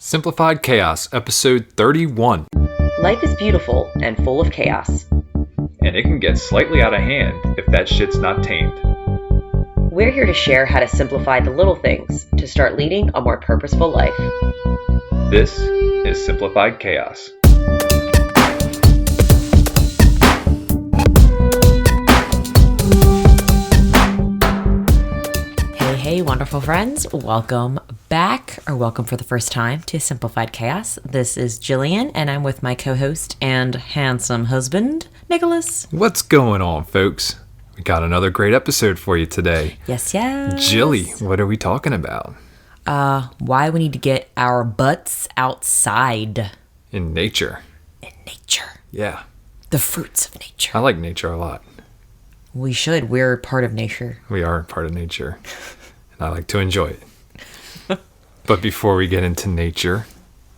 Simplified Chaos, episode 31. Life is beautiful and full of chaos. And it can get slightly out of hand if that shit's not tamed. We're here to share how to simplify the little things to start leading a more purposeful life. This is Simplified Chaos. Hey, wonderful friends. Welcome back, or welcome for the first time to Simplified Chaos. This is Jillian, and I'm with my co-host and handsome husband, Nicholas. What's going on, folks? We got another great episode for you today. Yes. Jilly, what are we talking about? Why we need to get our butts outside. In nature. In nature. Yeah. The fruits of nature. I like nature a lot. We should. We're part of nature. We are part of nature. And I like to enjoy it. But before we get into nature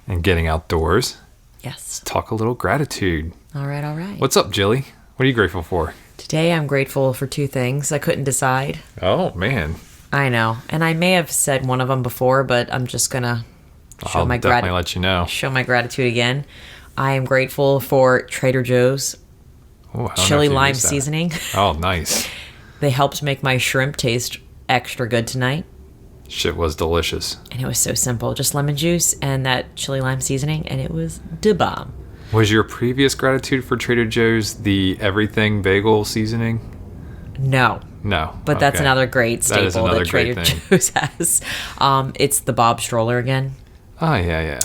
and getting outdoors, Yes. let's talk a little gratitude. All right. What's up, Jilly? What are you grateful for? Today I'm grateful for two things. I couldn't decide. Oh, man. I know. And I may have said one of them before, but I'm just going to I'll definitely let you know. Show my gratitude again. I am grateful for Trader Joe's chili lime seasoning. Oh, nice. They helped make my shrimp taste extra good tonight. Shit was delicious. And it was so simple. Just lemon juice and that chili lime seasoning, and it was the bomb. Was your previous gratitude for Trader Joe's the everything bagel seasoning? No. But that's another great staple that Trader Joe's has. It's the Bob Stroller again. Oh, yeah.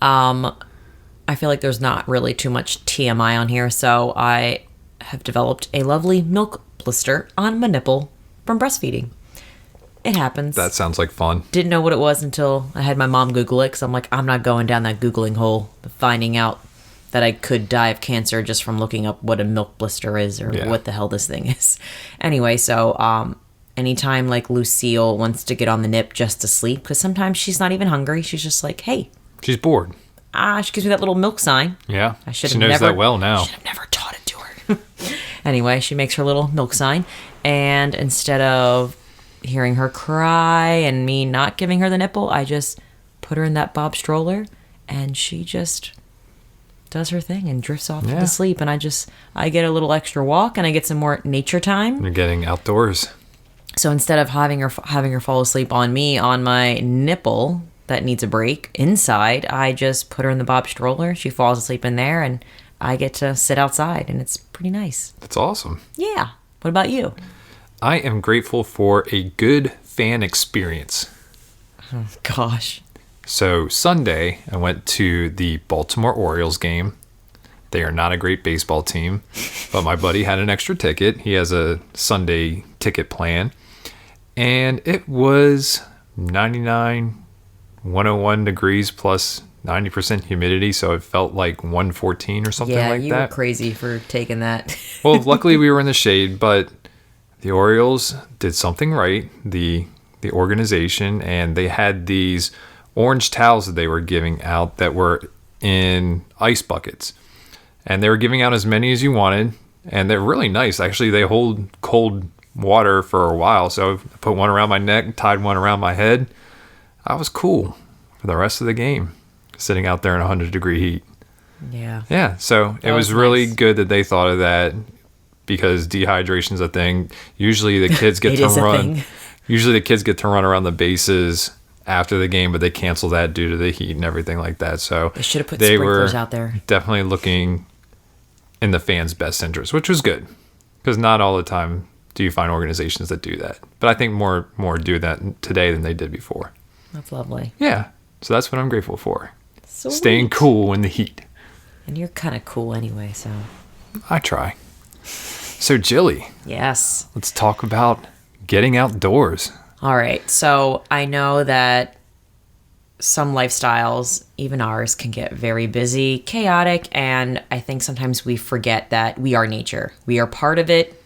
I feel like there's not really too much TMI on here, so I have developed a lovely milk blister on my nipple from breastfeeding. It happens. That sounds like fun. Didn't know what it was until I had my mom Google it, because I'm like, I'm not going down that Googling hole, finding out that I could die of cancer just from looking up what a milk blister is or what the hell this thing is. Anyway, so anytime like Lucille wants to get on the nip just to sleep, because sometimes she's not even hungry, she's just like, hey. She's bored. She gives me that little milk sign. Yeah, she knows that well now. I should have never taught it to her. Anyway, she makes her little milk sign, and instead of hearing her cry and me not giving her the nipple, I just put her in that Bob stroller, and she just does her thing and drifts off to sleep, and I get a little extra walk, and I get some more nature time. You're getting outdoors. So instead of having her fall asleep on me on my nipple that needs a break inside, I just put her in the Bob stroller. She falls asleep in there, and I get to sit outside, and it's pretty nice. That's awesome. Yeah. What about you? I am grateful for a good fan experience. Oh, gosh. So Sunday, I went to the Baltimore Orioles game. They are not a great baseball team, but my buddy had an extra ticket. He has a Sunday ticket plan, and it was 99, 101 degrees plus 90% humidity, so it felt like 114 or something like that. Yeah, you were crazy for taking that. Well, luckily we were in the shade, but the Orioles did something right, the organization, and they had these orange towels that they were giving out that were in ice buckets. And they were giving out as many as you wanted, and they're really nice. Actually, they hold cold water for a while, so I put one around my neck, tied one around my head. I was cool for the rest of the game, sitting out there in 100-degree heat. Yeah, so it was really good that they thought of that, because dehydration's a thing. Usually the kids get to run. Usually the kids get to run around the bases after the game, but they cancel that due to the heat and everything like that. So they should have put sprinklers out there. Definitely looking in the fans' best interest, which was good, because not all the time do you find organizations that do that. But I think more do that today than they did before. That's lovely. Yeah, so that's what I'm grateful for. Sweet. Staying cool in the heat. And you're kind of cool anyway, so. I try. So, Jilly. Yes. Let's talk about getting outdoors. All right. So, I know that some lifestyles, even ours, can get very busy, chaotic, and I think sometimes we forget that we are nature. We are part of it.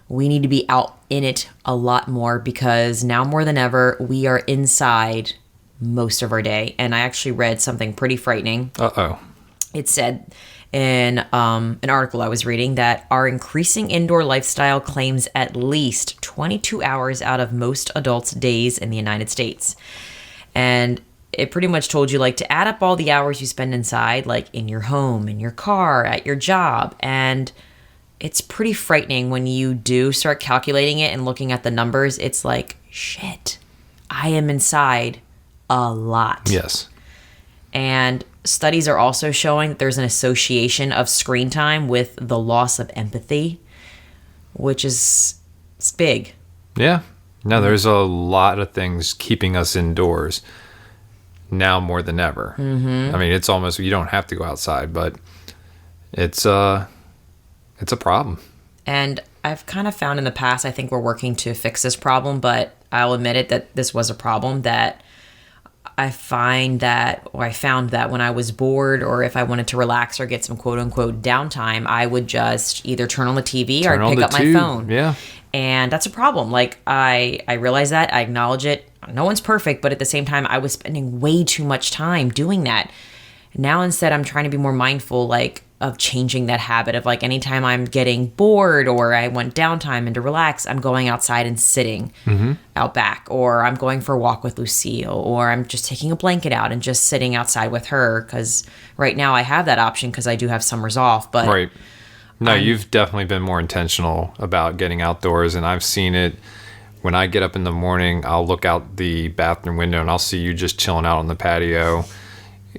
We need to be out in it a lot more, because now more than ever, we are inside most of our day. And I actually read something pretty frightening. Uh-oh. It said in an article I was reading that our increasing indoor lifestyle claims at least 22 hours out of most adults' days in the United States. And it pretty much told you like to add up all the hours you spend inside, like in your home, in your car, at your job. And it's pretty frightening when you do start calculating it and looking at the numbers. It's like, shit, I am inside a lot. Yes. And studies are also showing that there's an association of screen time with the loss of empathy, which is it's big. Yeah. No, there's a lot of things keeping us indoors now more than ever. I mean, it's almost, you don't have to go outside, but it's a problem. And I've kind of found in the past, I think we're working to fix this problem, but I'll admit it that this was a problem that I found that when I was bored or if I wanted to relax or get some quote unquote downtime, I would just either turn on the TV or I'd pick up my phone. Yeah. And that's a problem. Like I realize that, I acknowledge it. No one's perfect, but at the same time, I was spending way too much time doing that. Now instead, I'm trying to be more mindful, like of changing that habit of like anytime I'm getting bored or I want downtime and to relax, I'm going outside and sitting out back, or I'm going for a walk with Lucille, or I'm just taking a blanket out and just sitting outside with her. Because right now I have that option because I do have summers off. But right. No, you've definitely been more intentional about getting outdoors, and I've seen it. When I get up in the morning, I'll look out the bathroom window and I'll see you just chilling out on the patio,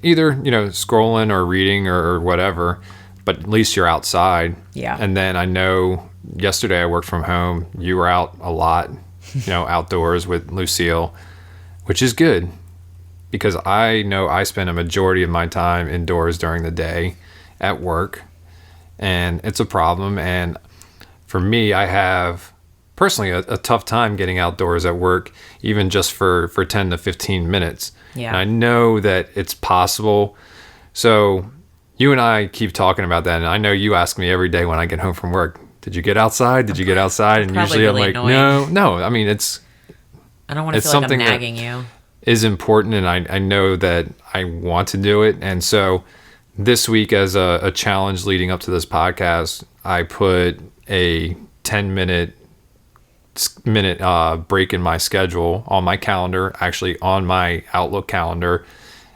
either, scrolling or reading or whatever, but at least you're outside. Yeah. And then I know yesterday I worked from home. You were out a lot, outdoors with Lucille, which is good because I know I spend a majority of my time indoors during the day at work, and it's a problem. And for me, I have personally a tough time getting outdoors at work, even just for 10 to 15 minutes. Yeah. And I know that it's possible. So you and I keep talking about that. And I know you ask me every day when I get home from work, did you get outside? Did you get outside? And usually really I'm like, annoying. no. I mean, I don't want to feel like I'm nagging you. Is important. And I know that I want to do it. And so this week, as a challenge leading up to this podcast, I put a 10-minute break in my schedule on my calendar, actually on my Outlook calendar,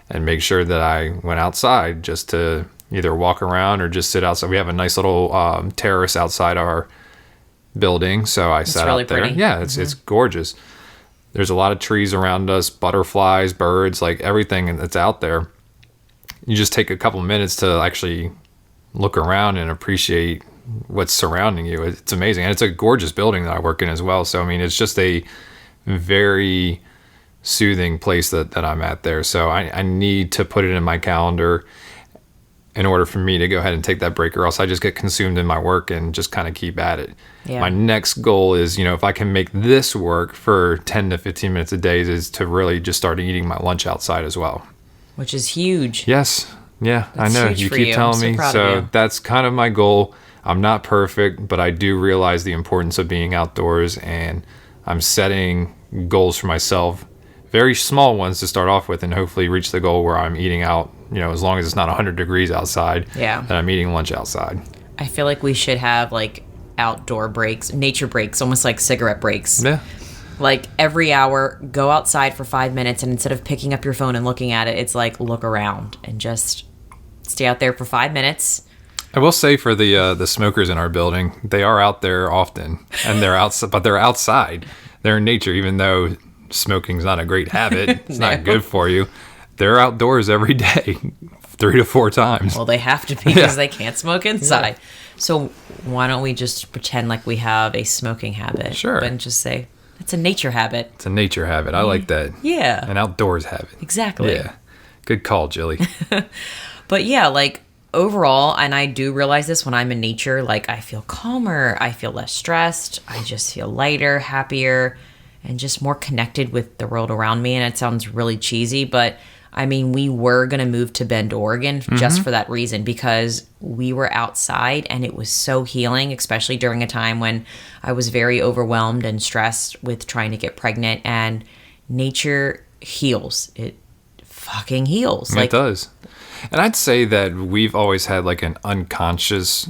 and make sure that I went outside just to either walk around or just sit outside. We have a nice little terrace outside our building, so I sat really out there. Pretty. Yeah, it's gorgeous. There's a lot of trees around us, butterflies, birds, like everything that's out there. You just take a couple minutes to actually look around and appreciate what's surrounding you. It's amazing. And it's a gorgeous building that I work in as well. So, I mean, it's just a very soothing place that I'm at there. So I need to put it in my calendar in order for me to go ahead and take that break, or else I just get consumed in my work and just kind of keep at it. Yeah. My next goal is, if I can make this work for 10 to 15 minutes a day, is to really just start eating my lunch outside as well. Which is huge. Yes. Yeah, That's I know. huge You for keep you. telling me. So that's kind of my goal. I'm not perfect, but I do realize the importance of being outdoors, and I'm setting goals for myself, very small ones to start off with, and hopefully reach the goal where I'm eating out, as long as it's not 100 degrees outside, that I'm eating lunch outside. I feel like we should have like outdoor breaks, nature breaks, almost like cigarette breaks. Yeah. Like every hour, go outside for 5 minutes, and instead of picking up your phone and looking at it, it's like look around and just stay out there for 5 minutes. I will say for the smokers in our building, they are out there often, and they're outside, but they're outside. They're in nature, even though smoking's not a great habit. It's not good for you. They're outdoors every day, 3 to 4 times. Well, they have to be because they can't smoke inside. Yeah. So why don't we just pretend like we have a smoking habit? Sure. And just say, it's a nature habit. It's a nature habit. I like that. Yeah. An outdoors habit. Exactly. Yeah. Good call, Jilly. But yeah, like overall, and I do realize this when I'm in nature, like I feel calmer, I feel less stressed, I just feel lighter, happier, and just more connected with the world around me. And it sounds really cheesy, but I mean, we were going to move to Bend, Oregon just for that reason, because we were outside and it was so healing, especially during a time when I was very overwhelmed and stressed with trying to get pregnant. And nature heals. It fucking heals. It does. And I'd say that we've always had like an unconscious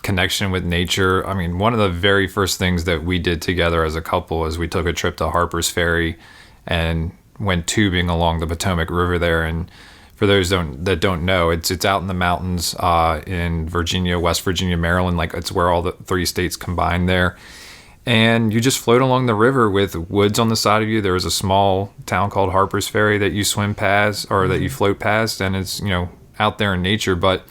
connection with nature. I mean, one of the very first things that we did together as a couple is we took a trip to Harper's Ferry, and went tubing along the Potomac River there. And for those that don't know, it's out in the mountains in Virginia, West Virginia, Maryland. Like, it's where all the 3 states combine there. And you just float along the river with woods on the side of you. There is a small town called Harper's Ferry that you swim past, or that you float past, and it's, out there in nature. But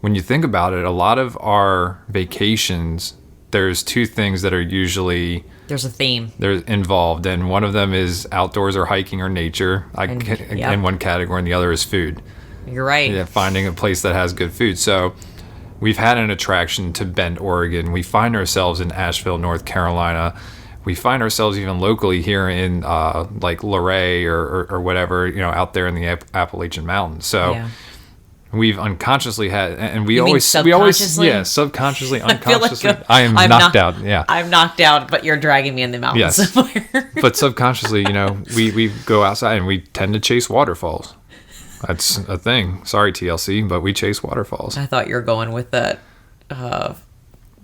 when you think about it, a lot of our vacations, there's 2 things that are usually... There's a theme. They're involved, and one of them is outdoors or hiking or nature, in one category, and the other is food. You're right. Yeah, finding a place that has good food. So we've had an attraction to Bend, Oregon. We find ourselves in Asheville, North Carolina. We find ourselves even locally here in like Luray or whatever, out there in the Appalachian Mountains. So we've unconsciously had, and we always, subconsciously, unconsciously. like I am knocked out. Yeah, I'm knocked out, but you're dragging me in the mountains somewhere. But subconsciously, we go outside and we tend to chase waterfalls. That's a thing. Sorry, TLC, but we chase waterfalls. I thought you were going with that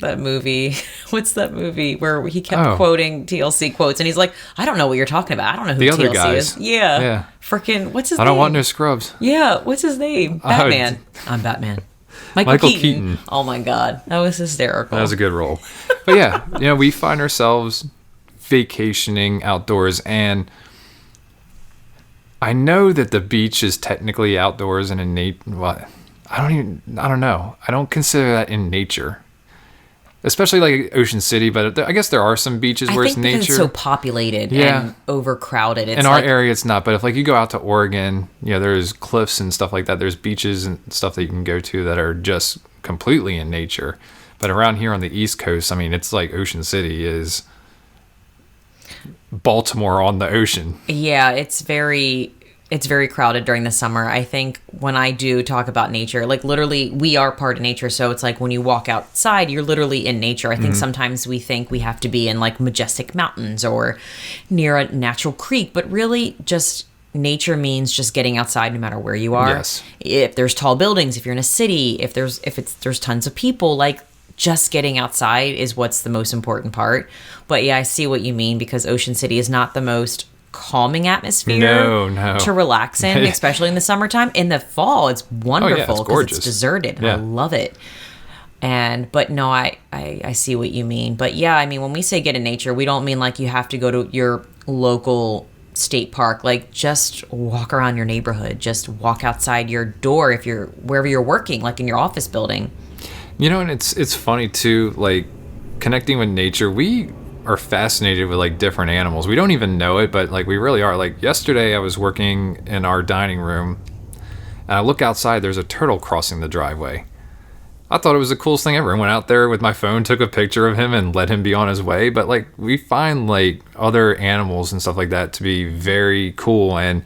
movie. What's that movie where he kept quoting TLC quotes, and he's like, I don't know what you're talking about. I don't know who the TLC other guys. is. Yeah. Freaking, what's his name? I don't want no scrubs. Yeah, what's his name? Batman. I'm Batman. Michael Keaton. Oh my God. That was hysterical. That was a good role. But yeah, we find ourselves vacationing outdoors, and I know that the beach is technically outdoors and in nature. Well, I don't know. I don't consider that in nature. Especially like Ocean City, but I guess there are some beaches where it's nature. It's so populated and overcrowded. In our area, it's not. But if you go out to Oregon, there's cliffs and stuff like that. There's beaches and stuff that you can go to that are just completely in nature. But around here on the East Coast, it's like Ocean City is Baltimore on the ocean. Yeah, it's very crowded during the summer. I think when I do talk about nature, literally we are part of nature. So it's like when you walk outside, you're literally in nature. I think sometimes we think we have to be in majestic mountains or near a natural creek, but really just nature means just getting outside no matter where you are. Yes. If there's tall buildings, if you're in a city, if there's tons of people, just getting outside is what's the most important part. But yeah, I see what you mean, because Ocean City is not the most calming atmosphere to relax in, especially in the summertime. In the fall, it's wonderful because it's deserted. And I love it. But no, I see what you mean. But yeah, when we say get in nature, we don't mean you have to go to your local state park. Just walk around your neighborhood. Just walk outside your door if you're wherever you're working, in your office building. And it's funny too, connecting with nature. We are fascinated with different animals. We don't even know it, but we really are. Yesterday I was working in our dining room and I look outside, there's a turtle crossing the driveway. I thought it was the coolest thing ever. I went out there with my phone, took a picture of him and let him be on his way. But we find other animals and stuff like that to be very cool, and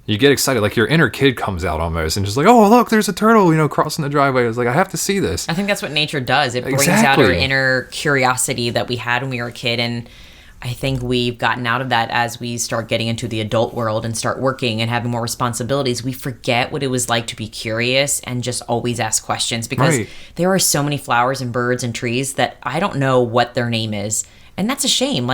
you get excited, your inner kid comes out almost, and just oh look, there's a turtle, crossing the driveway. I was I have to see this. I think that's what nature does. It brings out our inner curiosity that we had when we were a kid, and I think we've gotten out of that as we start getting into the adult world and start working and having more responsibilities. We forget what it was like to be curious and just always ask questions, because there are so many flowers and birds and trees that I don't know what their name is, and that's a shame.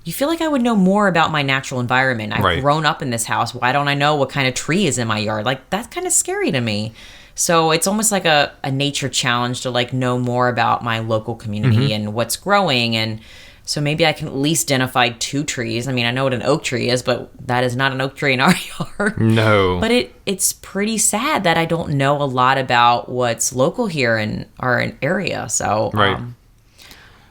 You feel I would know more about my natural environment. I've grown up in this house. Why don't I know what kind of tree is in my yard? That's kind of scary to me. So it's almost like a nature challenge to know more about my local community and what's growing. And so maybe I can at least identify 2 trees. I know what an oak tree is, but that is not an oak tree in our yard. No. But it's pretty sad that I don't know a lot about what's local here in our area. So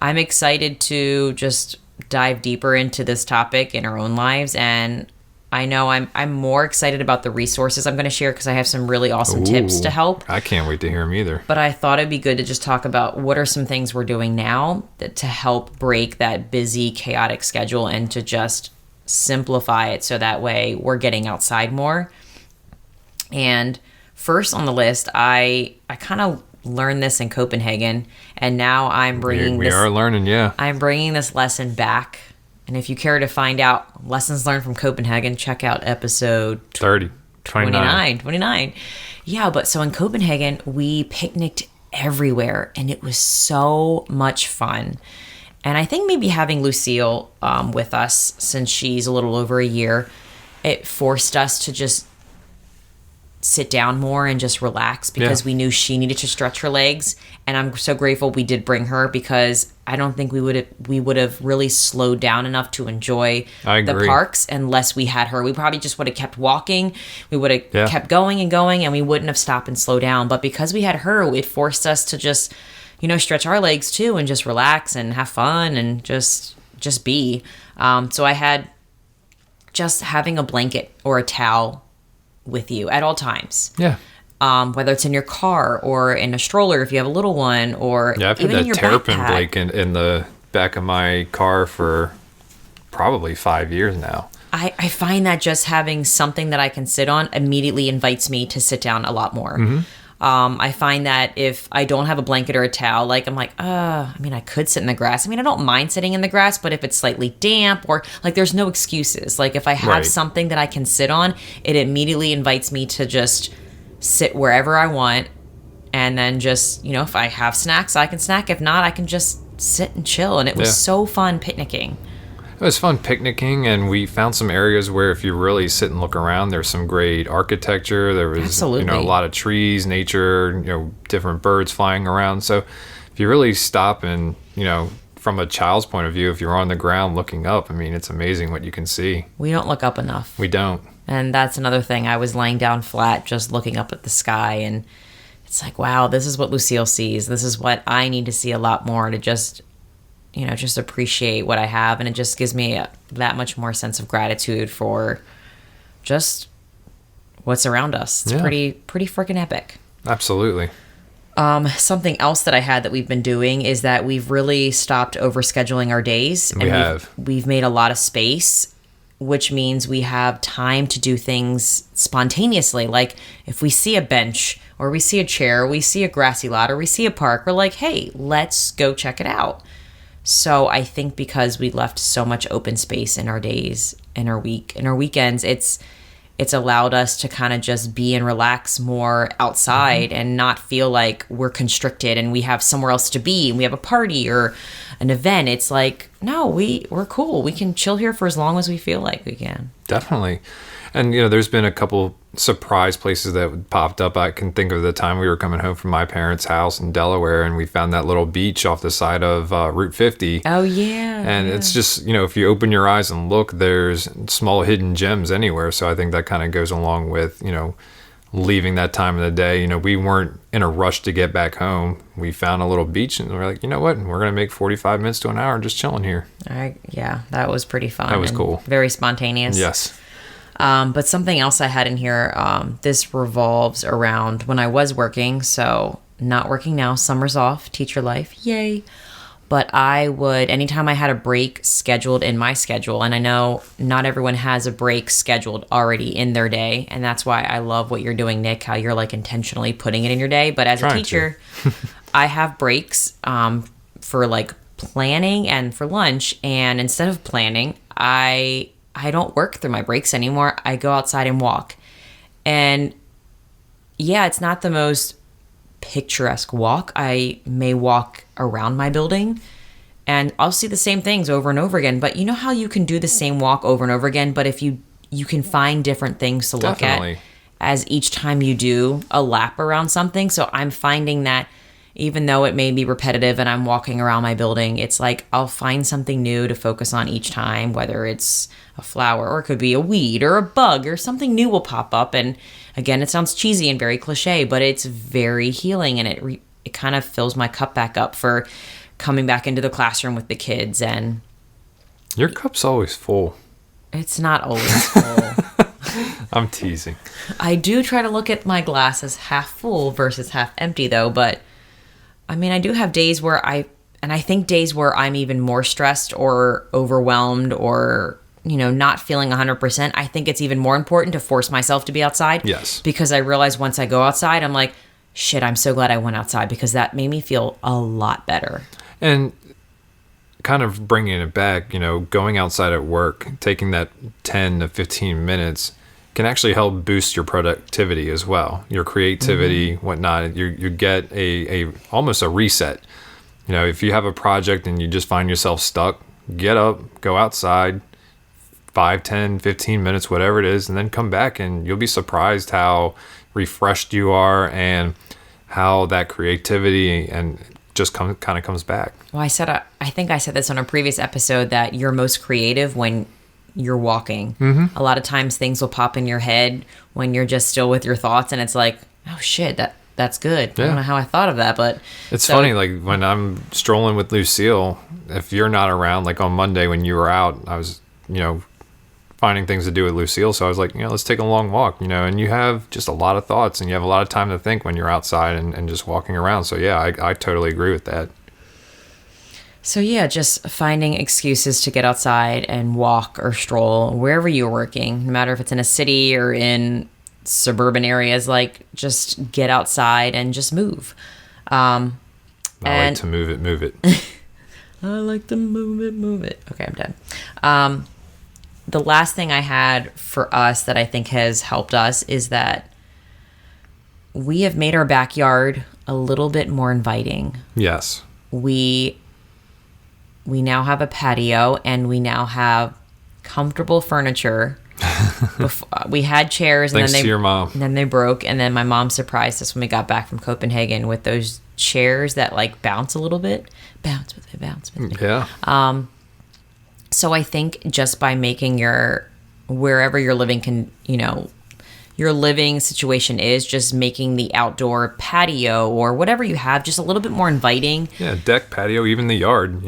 I'm excited to just dive deeper into this topic in our own lives, and I know I'm more excited about the resources I'm going to share, because I have some really awesome tips to help. I can't wait to hear them either. But I thought it'd be good to just talk about what are some things we're doing now to help break that busy, chaotic schedule and to just simplify it so that way we're getting outside more. And first on the list, I kind of learned this in Copenhagen, and now I'm bringing I'm bringing this lesson back. And if you care to find out lessons learned from Copenhagen, check out episode 29. Yeah, but so in Copenhagen, we picnicked everywhere, and it was so much fun. And I think maybe having Lucille with us, since she's a little over a year, it forced us to just sit down more and just relax because we knew she needed to stretch her legs. And I'm so grateful we did bring her, because I don't think we would have really slowed down enough to enjoy the parks unless we had her. We probably just would have kept walking. We would have kept going and going, and we wouldn't have stopped and slowed down. But because we had her, it forced us to just, stretch our legs too and just relax and have fun and just be. So I had just having a blanket or a towel with you at all times. Yeah. Whether it's in your car or in a stroller if you have a little one, or I've had that terrapin blanket in the back of my car for probably 5 years now. I find that just having something that I can sit on immediately invites me to sit down a lot more. Mm-hmm. I find that if I don't have a blanket or a towel, I'm like, I could sit in the grass. I don't mind sitting in the grass, but if it's slightly damp or there's no excuses. If I have something that I can sit on, it immediately invites me to just sit wherever I want. And then just, if I have snacks, I can snack. If not, I can just sit and chill. And it was so fun picnicking. It was fun picnicking, and we found some areas where if you really sit and look around, there's some great architecture. There was a lot of trees, nature, different birds flying around. So if you really stop and, from a child's point of view, if you're on the ground looking up, it's amazing what you can see. We don't look up enough. We don't. And that's another thing. I was laying down flat just looking up at the sky, and it's like, wow, this is what Lucille sees. This is what I need to see a lot more to just appreciate what I have. And it just gives me that much more sense of gratitude for just what's around us. It's pretty freaking epic. Absolutely. Something else that I had that we've been doing is that we've really stopped overscheduling our days. We've made a lot of space, which means we have time to do things spontaneously. Like if we see a bench or we see a chair, or we see a grassy lot, or we see a park, we're like, hey, let's go check it out. So I think because we left so much open space in our days, in our weekends, it's allowed us to kind of just be and relax more outside and not feel like we're constricted and we have somewhere else to be and we have a party or an event. It's like, no, we're cool. We can chill here for as long as we feel like we can. Definitely. And, there's been a couple surprise places that popped up. I can think of the time we were coming home from my parents' house in Delaware, and we found that little beach off the side of Route 50. Oh, yeah. And it's just, if you open your eyes and look, there's small hidden gems anywhere. So I think that kind of goes along with, leaving that time of the day. We weren't in a rush to get back home. We found a little beach, and we're like, you know what? We're going to make 45 minutes to an hour just chilling here. Yeah, that was pretty fun. That was cool. Very spontaneous. Yes. But something else I had in here, this revolves around when I was working. So not working now, summer's off, teacher life, yay. But I would, anytime I had a break scheduled in my schedule, and I know not everyone has a break scheduled already in their day. And that's why I love what you're doing, Nick, how you're intentionally putting it in your day. But as a teacher, I have breaks for planning and for lunch. And instead of planning, I don't work through my breaks anymore. I go outside and walk. And yeah, it's not the most picturesque walk. I may walk around my building and I'll see the same things over and over again. But you know how you can do the same walk over and over again, but if you can find different things to look at as each time you do a lap around something. So I'm finding that even though it may be repetitive and I'm walking around my building, it's like I'll find something new to focus on each time, whether it's a flower or it could be a weed or a bug or something new will pop up. And again, it sounds cheesy and very cliche, but it's very healing, and it kind of fills my cup back up for coming back into the classroom with the kids. And your cup's always full. It's not always full. I'm teasing. I do try to look at my glass as half full versus half empty though, but I do have days where I think days where I'm even more stressed or overwhelmed or, not feeling 100%. I think it's even more important to force myself to be outside. Yes. Because I realize once I go outside, I'm like, shit, I'm so glad I went outside because that made me feel a lot better. And kind of bringing it back, going outside at work, taking that 10 to 15 minutes can actually help boost your productivity as well, your creativity, whatnot. You get a almost a reset. If you have a project and you just find yourself stuck, get up, go outside, 5, 10, 15 minutes, whatever it is, and then come back, and you'll be surprised how refreshed you are and how that creativity and just kind of comes back. Well, I think I said this on a previous episode that you're most creative when you're walking. A lot of times things will pop in your head when you're just still with your thoughts, and it's like, oh shit, that's good. I don't know how I thought of that, but it's funny. Like when I'm strolling with Lucille, if you're not around, like on Monday when you were out, I was, finding things to do with Lucille. So I was like, let's take a long walk, and you have just a lot of thoughts and you have a lot of time to think when you're outside and just walking around. So yeah, I totally agree with that. So yeah, just finding excuses to get outside and walk or stroll wherever you're working, no matter if it's in a city or in suburban areas, like just get outside and just move. I like to move it. I like to move it. Okay, I'm done. The last thing I had for us that I think has helped us is that we have made our backyard a little bit more inviting. Yes. We now have a patio, and we now have comfortable furniture. We had chairs, and Thanks to your mom. And then they broke, and then my mom surprised us when we got back from Copenhagen with those chairs that like bounce a little bit. Bounce with me. Yeah. So I think just by making wherever you're living your living situation is, just making the outdoor patio or whatever you have just a little bit more inviting. Yeah, deck, patio, even the yard,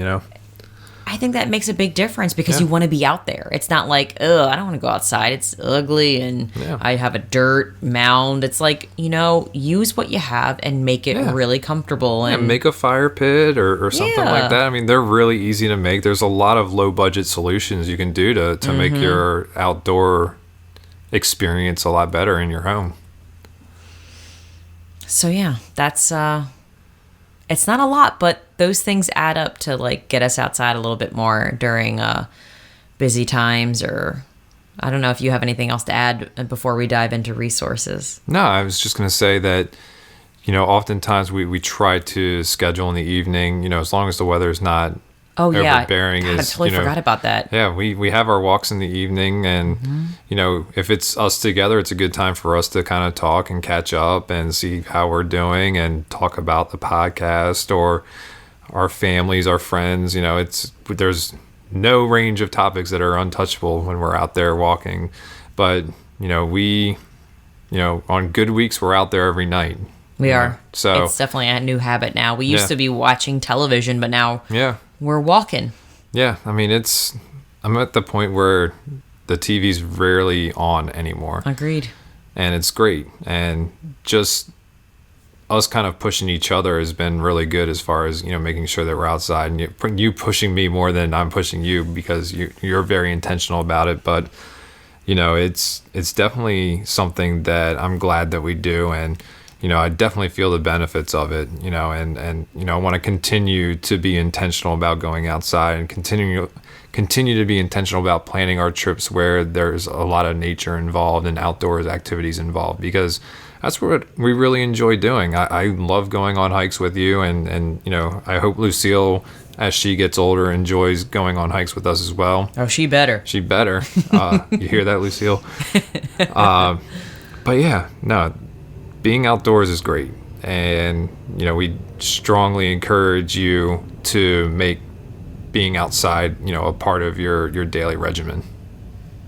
I think that makes a big difference because you want to be out there. It's not like, I don't want to go outside. It's ugly and I have a dirt mound. It's like, use what you have and make it really comfortable. And make a fire pit or something like that. I mean, they're really easy to make. There's a lot of low budget solutions you can do to make your outdoor experience a lot better in your home. So yeah, that's it's not a lot, but those things add up to like get us outside a little bit more during busy times. Or I don't know if you have anything else to add before we dive into resources. No, I was just going to say that, oftentimes we try to schedule in the evening, as long as the weather is not overbearing. God, I totally forgot about that. Yeah, we have our walks in the evening, and if it's us together, it's a good time for us to kind of talk and catch up and see how we're doing and talk about the podcast or our families, our friends. There's no range of topics that are untouchable when we're out there walking, but on good weeks we're out there every night. We are. So it's definitely a new habit now. We used to be watching television, but now we're walking. Yeah, I mean, I'm at the point where the TV's rarely on anymore. Agreed. And it's great. And just us kind of pushing each other has been really good as far as, making sure that we're outside. And you pushing me more than I'm pushing you because you're very intentional about it. But, it's definitely something that I'm glad that we do. And, I definitely feel the benefits of it, and I want to continue to be intentional about going outside and continue to be intentional about planning our trips where there's a lot of nature involved and outdoors activities involved, because that's what we really enjoy doing. I love going on hikes with you, and I hope Lucille, as she gets older, enjoys going on hikes with us as well. Oh, she better. She better. You hear that, Lucille? But yeah, no, being outdoors is great. And, we strongly encourage you to make being outside, a part of your daily regimen.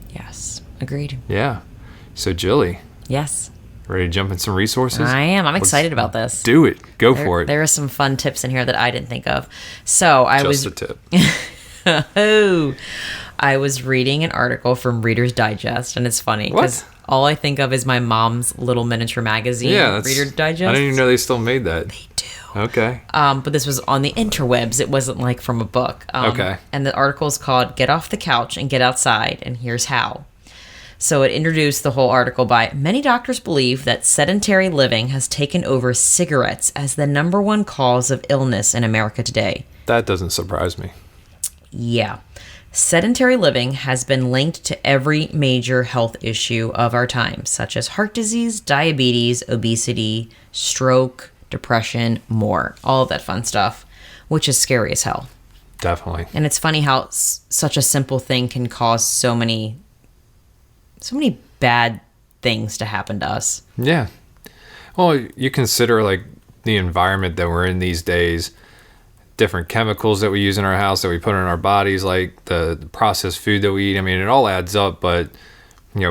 Yes, agreed. Yeah. So, Jilly. Yes. Ready to jump in some resources? I am. I'm excited about this. Do it. Go for it. There are some fun tips in here that I didn't think of. So Just a tip. I was reading an article from Reader's Digest, and it's funny because all I think of is my mom's little miniature magazine, Reader's Digest. I didn't even know they still made that. They do. Okay. But this was on the interwebs. It wasn't like from a book. Okay. And the article is called "Get Off the Couch and Get Outside, and Here's How." So it introduced the whole article by, many doctors believe that sedentary living has taken over cigarettes as the #1 cause of illness in America today. That doesn't surprise me. Yeah. Sedentary living has been linked to every major health issue of our time, such as heart disease, diabetes, obesity, stroke, depression, more. All of that fun stuff, which is scary as hell. Definitely. And it's funny how such a simple thing can cause so many bad things to happen to us. Yeah. Well, you consider like the environment that we're in these days, different chemicals that we use in our house that we put in our bodies, like the processed food that we eat. I mean, it all adds up, but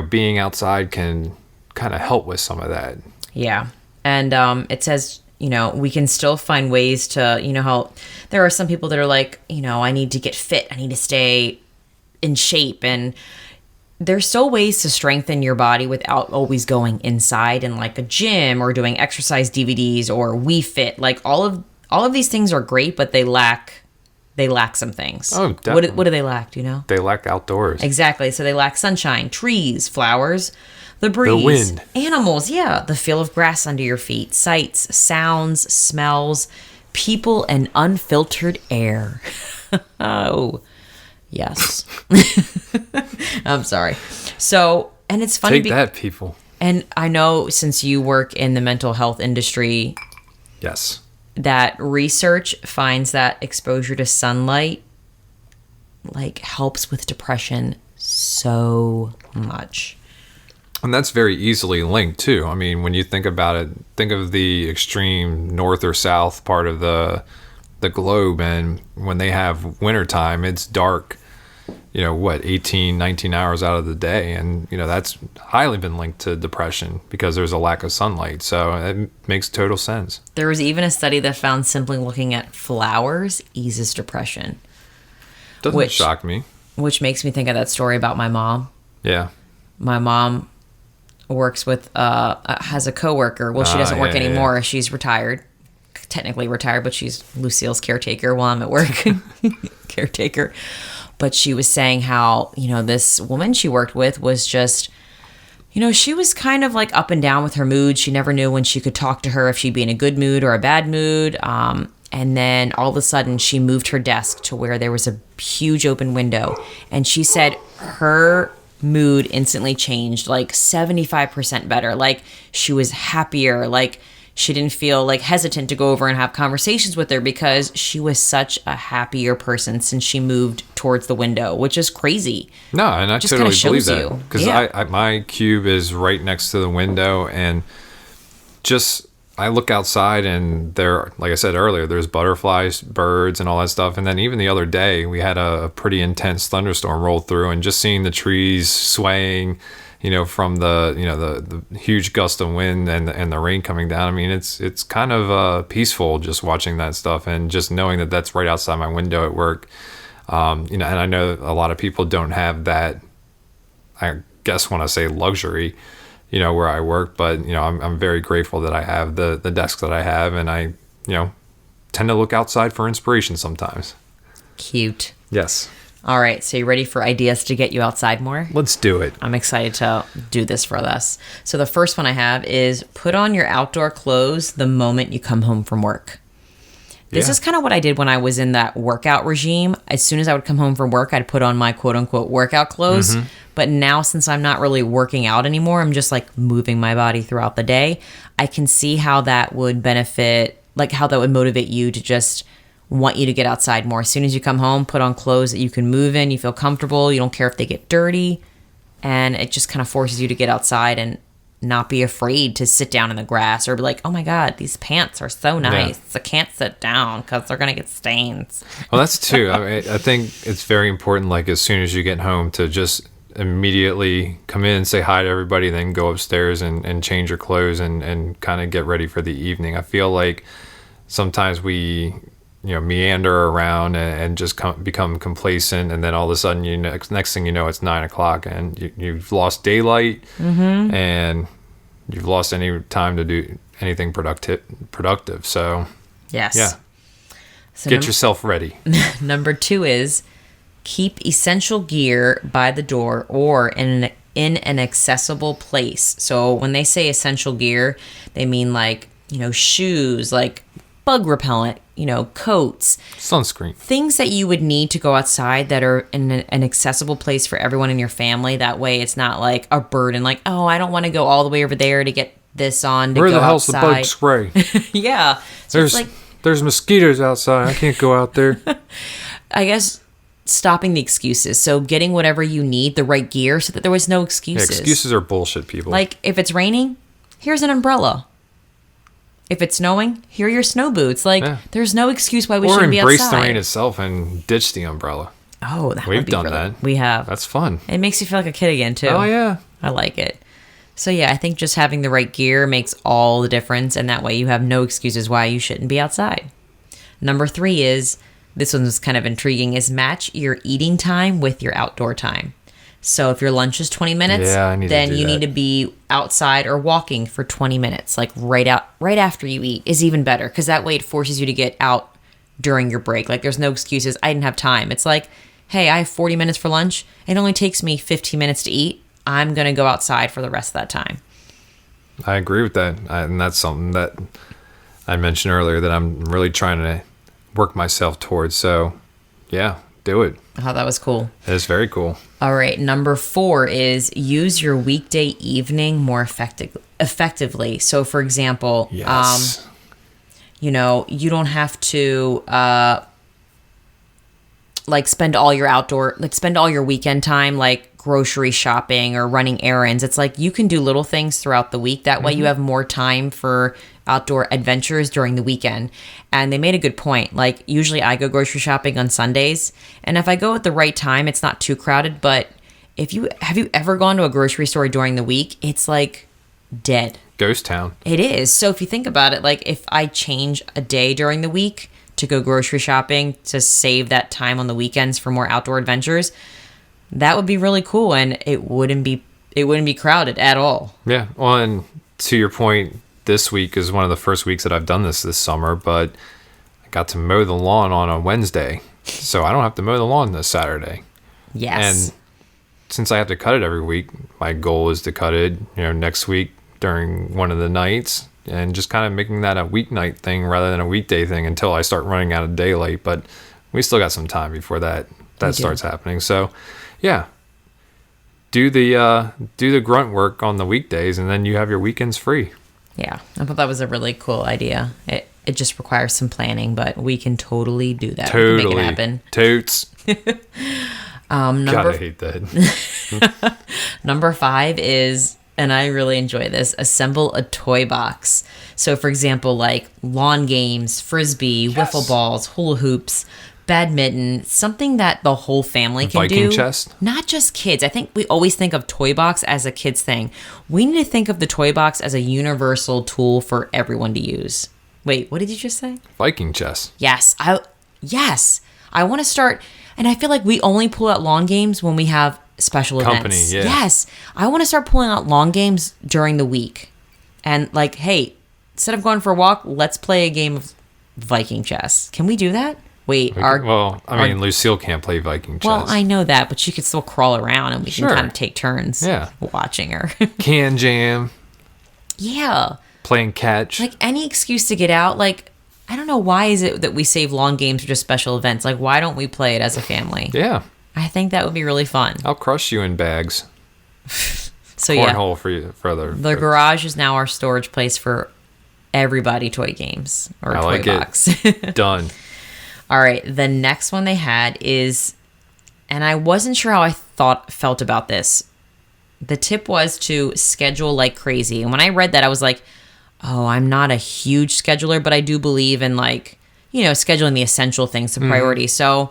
being outside can kind of help with some of that. Yeah. And it says, we can still find ways to, how there are some people that are like, I need to get fit. I need to stay in shape. And there's still ways to strengthen your body without always going inside in like a gym or doing exercise DVDs or Wii Fit. Like all of these things are great, but they lack some things. Oh, definitely. What do they lack? Do you know? They lack outdoors. Exactly. So they lack sunshine, trees, flowers, the breeze, the wind, animals. Yeah. The feel of grass under your feet, sights, sounds, smells, people, and unfiltered air. Oh, yes. I'm sorry. So, and it's funny. Take that, people. And I know since you work in the mental health industry. Yes. That research finds that exposure to sunlight like helps with depression so much. And that's very easily linked too. I mean, when you think about it, think of the extreme north or south part of the globe, and when they have wintertime, it's dark, 18, 19 hours out of the day. And, that's highly been linked to depression because there's a lack of sunlight. So it makes total sense. There was even a study that found simply looking at flowers eases depression. Doesn't shock me. Which makes me think of that story about my mom. Yeah. My mom works with, has a coworker. Well, she doesn't work anymore. Yeah. She's retired. Technically retired, but she's Lucille's caretaker while I'm at work. Caretaker. But she was saying how, this woman she worked with was just, she was kind of like up and down with her mood. She never knew when she could talk to her, if she'd be in a good mood or a bad mood. And then all of a sudden she moved her desk to where there was a huge open window. And she said her mood instantly changed, like 75% better. Like she was happier, like she didn't feel like hesitant to go over and have conversations with her because she was such a happier person since she moved towards the window, which is crazy. No, and I totally believe that because I my cube is right next to the window, and just I look outside and there, like I said earlier, there's butterflies, birds, and all that stuff. And then even the other day, we had a pretty intense thunderstorm roll through, and just seeing the trees swaying, from the huge gust of wind and the rain coming down. I mean, it's kind of peaceful just watching that stuff and just knowing that that's right outside my window at work. And I know a lot of people don't have that, I guess when I say luxury, where I work, but, I'm very grateful that I have the desk that I have, and I, tend to look outside for inspiration sometimes. Cute. Yes. All right, so you ready for ideas to get you outside more? Let's do it. I'm excited to do this for us. So the first one I have is put on your outdoor clothes the moment you come home from work. This is kind of what I did when I was in that workout regime. As soon as I would come home from work, I'd put on my quote-unquote workout clothes. Mm-hmm. But now, since I'm not really working out anymore, I'm just like moving my body throughout the day. I can see how that would benefit, like how that would motivate you to just want you to get outside more. As soon as you come home, put on clothes that you can move in, you feel comfortable, you don't care if they get dirty, and it just kind of forces you to get outside and not be afraid to sit down in the grass or be like, oh my God, these pants are so nice. Yeah. I can't sit down because they're going to get stains. Well, that's too. I mean, I think it's very important, like as soon as you get home, to just immediately come in, say hi to everybody, then go upstairs and change your clothes and kind of get ready for the evening. I feel like sometimes we meander around and just become complacent, and then all of a sudden next thing you know, it's 9:00 and you've lost daylight. Mm-hmm. And you've lost any time to do anything productive. So yes, yeah, so get yourself ready. Number 2 is keep essential gear by the door or in an accessible place. So when they say essential gear, they mean like shoes, like bug repellent, coats, sunscreen, things that you would need to go outside that are in an accessible place for everyone in your family. That way it's not like a burden, like, oh, I don't want to go all the way over there to get this on to Where go the hell's outside. the bug spray? Yeah. So there's mosquitoes outside. I can't go out there. I guess stopping the excuses. So getting whatever you need, the right gear, so that there was no excuses. Yeah, excuses are bullshit, people. Like, if it's raining, here's an umbrella. If it's snowing, here are your snow boots. Like, there's no excuse why we shouldn't be outside. Or embrace the rain itself and ditch the umbrella. Oh, that We've would be done really, that. We have. That's fun. It makes you feel like a kid again, too. Oh, yeah. I like it. So, yeah, I think just having the right gear makes all the difference, and that way you have no excuses why you shouldn't be outside. Number 3 is, this one's kind of intriguing, is match your eating time with your outdoor time. So if your lunch is 20 minutes, then you need to be outside or walking for 20 minutes, like right after you eat is even better, because that way it forces you to get out during your break. Like, there's no excuses. I didn't have time. It's like, hey, I have 40 minutes for lunch. It only takes me 15 minutes to eat. I'm going to go outside for the rest of that time. I agree with that. And that's something that I mentioned earlier that I'm really trying to work myself towards. So, yeah, do it. Oh, that was cool. It is very cool. All right. Number 4 is use your weekday evening more effectively. So, for example, yes. You don't have to spend all your weekend time like grocery shopping or running errands. It's like you can do little things throughout the week. That way you have more time for outdoor adventures during the weekend. And they made a good point. Like, usually I go grocery shopping on Sundays, and if I go at the right time, it's not too crowded. But have you ever gone to a grocery store during the week? It's like dead. Ghost town. It is. So if you think about it, like, if I change a day during the week to go grocery shopping to save that time on the weekends for more outdoor adventures, that would be really cool, and it wouldn't be crowded at all. Yeah. Well, and to your point, this week is one of the first weeks that I've done this summer, but I got to mow the lawn on a Wednesday, so I don't have to mow the lawn this Saturday. Yes. And since I have to cut it every week, my goal is to cut it, next week during one of the nights, and just kind of making that a weeknight thing rather than a weekday thing until I start running out of daylight. But we still got some time before that starts happening. So, yeah, do the grunt work on the weekdays, and then you have your weekends free. Yeah, I thought that was a really cool idea. It just requires some planning, but we can totally do that. Totally. We can make it happen. Totes. God, I hate that. Number 5 is, and I really enjoy this, assemble a toy box. So, for example, like lawn games, frisbee, wiffle balls, hula hoops, badminton, something that the whole family can do. Viking chest? Not just kids. I think we always think of toy box as a kid's thing. We need to think of the toy box as a universal tool for everyone to use. Wait, what did you just say? Viking chess. Yes. I want to start, and I feel like we only pull out lawn games when we have special events. Yeah. Yes. I want to start pulling out lawn games during the week. And like, hey, instead of going for a walk, let's play a game of Viking chess. Can we do that? Wait, Lucille can't play Viking chess. Well, I know that, but she could still crawl around, and we can kind of take turns watching her. Can jam. Yeah. Playing catch. Like, any excuse to get out. Like, I don't know, why is it that we save long games for just special events? Like, why don't we play it as a family? Yeah. I think that would be really fun. I'll crush you in bags. So Cornhole for you further. The garage is now our storage place for everybody toy games or toy box. Done. All right, the next one they had is, and I wasn't sure how I felt about this. The tip was to schedule like crazy. And when I read that, I was like, oh, I'm not a huge scheduler, but I do believe in scheduling the essential things to priority. So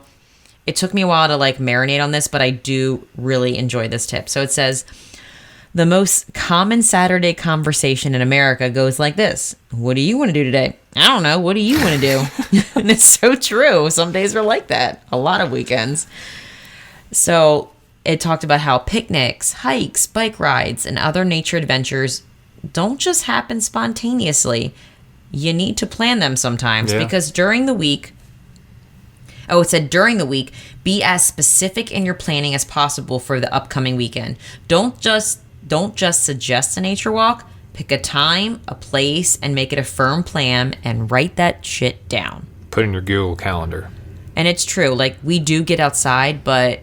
it took me a while to like marinate on this, but I do really enjoy this tip. So it says, the most common Saturday conversation in America goes like this. What do you want to do today? I don't know. What do you want to do? And it's so true. Some days are like that. A lot of weekends. So it talked about how picnics, hikes, bike rides, and other nature adventures don't just happen spontaneously. You need to plan them sometimes because during the week, it said during the week, be as specific in your planning as possible for the upcoming weekend. Don't just suggest a nature walk. Pick a time, a place, and make it a firm plan and write that shit down. Put in your Google Calendar. And it's true. Like, we do get outside, but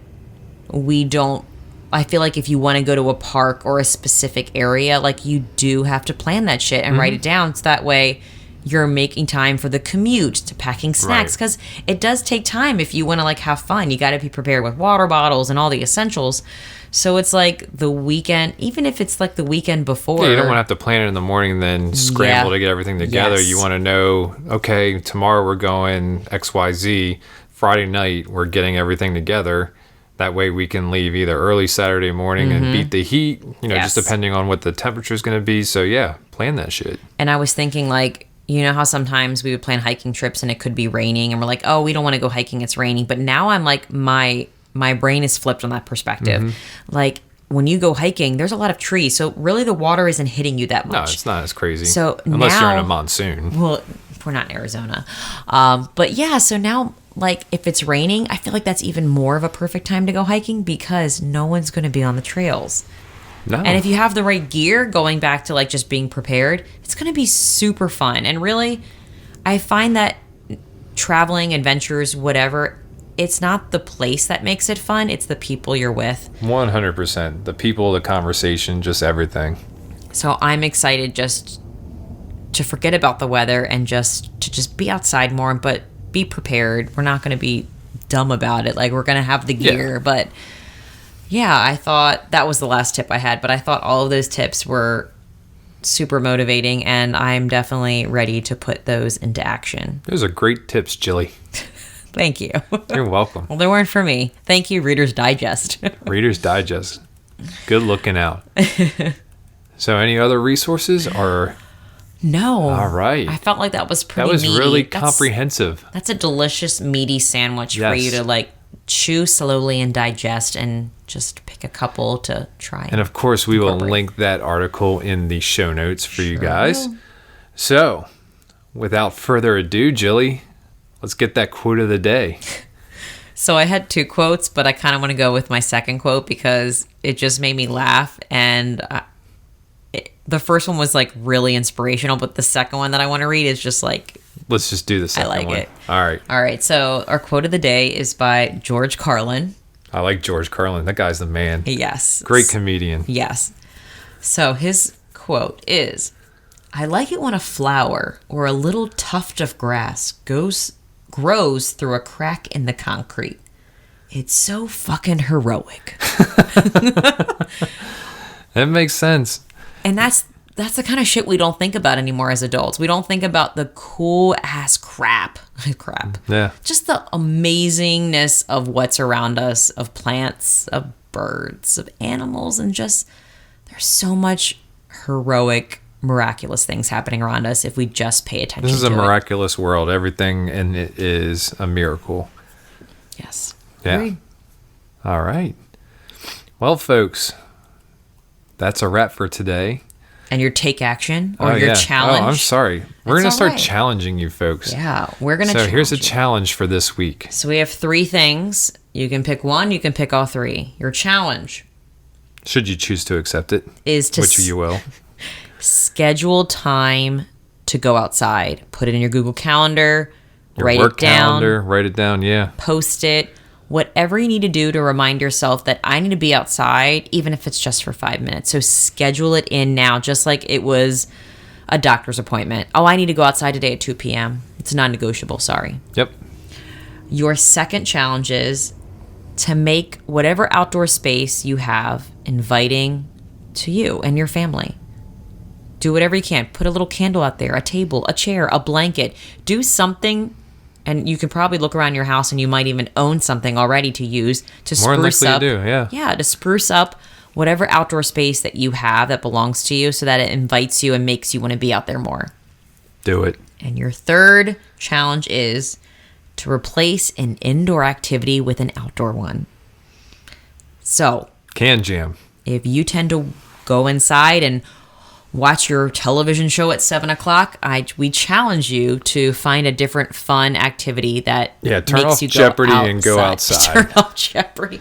we don't. I feel like if you want to go to a park or a specific area, like, you do have to plan that shit and write it down. So that way you're making time for the commute, to packing snacks, because it does take time if you want to like have fun. You got to be prepared with water bottles and all the essentials. So it's like the weekend, even if it's like the weekend before. Yeah, you don't want to have to plan it in the morning and then scramble to get everything together. Yes. You want to know, okay, tomorrow we're going XYZ. Friday night, we're getting everything together. That way we can leave either early Saturday morning and beat the heat, just depending on what the temperature is going to be. So, yeah, plan that shit. And I was thinking, like, you know how sometimes we would plan hiking trips and it could be raining and we're like, oh, we don't want to go hiking, it's raining. But now I'm like, my brain is flipped on that perspective. Like, when you go hiking, there's a lot of trees. So really the water isn't hitting you that much. No, it's not as crazy. So unless now, you're in a monsoon. Well, we're not in Arizona. But yeah, so now, like, if it's raining, I feel like that's even more of a perfect time to go hiking because no one's going to be on the trails. No. And if you have the right gear, going back to like just being prepared, it's going to be super fun. And really, I find that traveling, adventures, whatever, it's not the place that makes it fun. It's the people you're with. 100%. The people, the conversation, just everything. So I'm excited just to forget about the weather and just to be outside more, but be prepared. We're not going to be dumb about it. Like, we're going to have the gear, but yeah, I thought that was the last tip I had, but I thought all of those tips were super motivating, and I'm definitely ready to put those into action. Those are great tips, Jilly. Thank you. You're welcome. Well, they weren't for me. Thank you, Reader's Digest. Reader's Digest. Good looking out. So any other resources or... No. All right. I felt like that was pretty meaty. That was really comprehensive. That's a delicious, meaty sandwich for you to, like, chew slowly and digest and just pick a couple to try. And, of course, we will link that article in the show notes for you guys. Will. So, without further ado, Jilly, let's get that quote of the day. So I had two quotes, but I kind of want to go with my second quote because it just made me laugh. And the first one was like really inspirational, but the second one that I want to read is just like... Let's just do the second one. I like it. All right. So our quote of the day is by George Carlin. I like George Carlin. That guy's the man. Yes. Great comedian. Yes. So his quote is, I like it when a flower or a little tuft of grass grows through a crack in the concrete. It's so fucking heroic. That makes sense. And that's the kind of shit we don't think about anymore as adults. We don't think about the cool ass crap. Yeah. Just the amazingness of what's around us, of plants, of birds, of animals, and just there's so much heroic, miraculous things happening around us if we just pay attention to it. This is a miraculous world. Everything in it is a miracle. Yes. Yeah. Agreed. All right. Well, folks, that's a wrap for today. And your take action or your challenge. Oh, I'm sorry. We're going to start challenging you folks. Yeah, we're going to So here's a challenge for this week. So we have 3 things. You can pick one, you can pick all 3. Your challenge, should you choose to accept it, is to which you will, schedule time to go outside. Put it in your Google Calendar, your write work it down, calendar, write it down, yeah. Post it. Whatever you need to do to remind yourself that I need to be outside, even if it's just for 5 minutes. So schedule it in now, just like it was a doctor's appointment. Oh, I need to go outside today at 2 p.m. It's non-negotiable, sorry. Yep. Your second challenge is to make whatever outdoor space you have inviting to you and your family. Do whatever you can. Put a little candle out there, a table, a chair, a blanket. Do something. And you can probably look around your house and you might even own something already to use to spruce up. More likely you do, yeah. Yeah, to spruce up whatever outdoor space that you have that belongs to you so that it invites you and makes you want to be out there more. Do it. And your third challenge is to replace an indoor activity with an outdoor one. So, Can jam. If you tend to go inside and watch your television show at 7 o'clock, we challenge you to find a different fun activity that turn makes off you Jeopardy go and go outside. Turn off Jeopardy.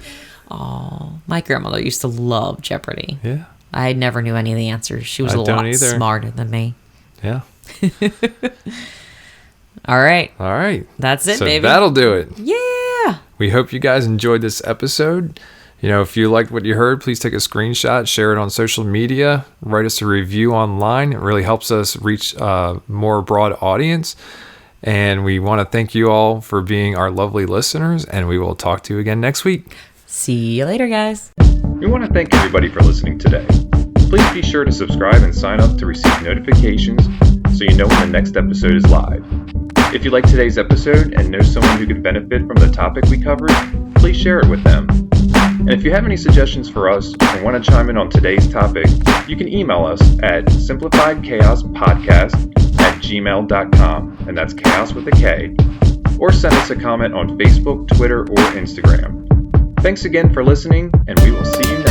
Oh, my grandmother used to love Jeopardy. Yeah. I never knew any of the answers. She was a lot smarter than me. Yeah. All right. All right. That's it, so baby. That'll do it. Yeah. We hope you guys enjoyed this episode. If you liked what you heard, please take a screenshot, share it on social media, write us a review online. It really helps us reach a more broad audience. And we want to thank you all for being our lovely listeners, and we will talk to you again next week. See you later, guys. We want to thank everybody for listening today. Please be sure to subscribe and sign up to receive notifications so you know when the next episode is live. If you like today's episode and know someone who could benefit from the topic we covered, please share it with them. And if you have any suggestions for us or want to chime in on today's topic, you can email us at simplifiedchaospodcast@gmail.com, and that's chaos with a K, or send us a comment on Facebook, Twitter, or Instagram. Thanks again for listening, and we will see you next time.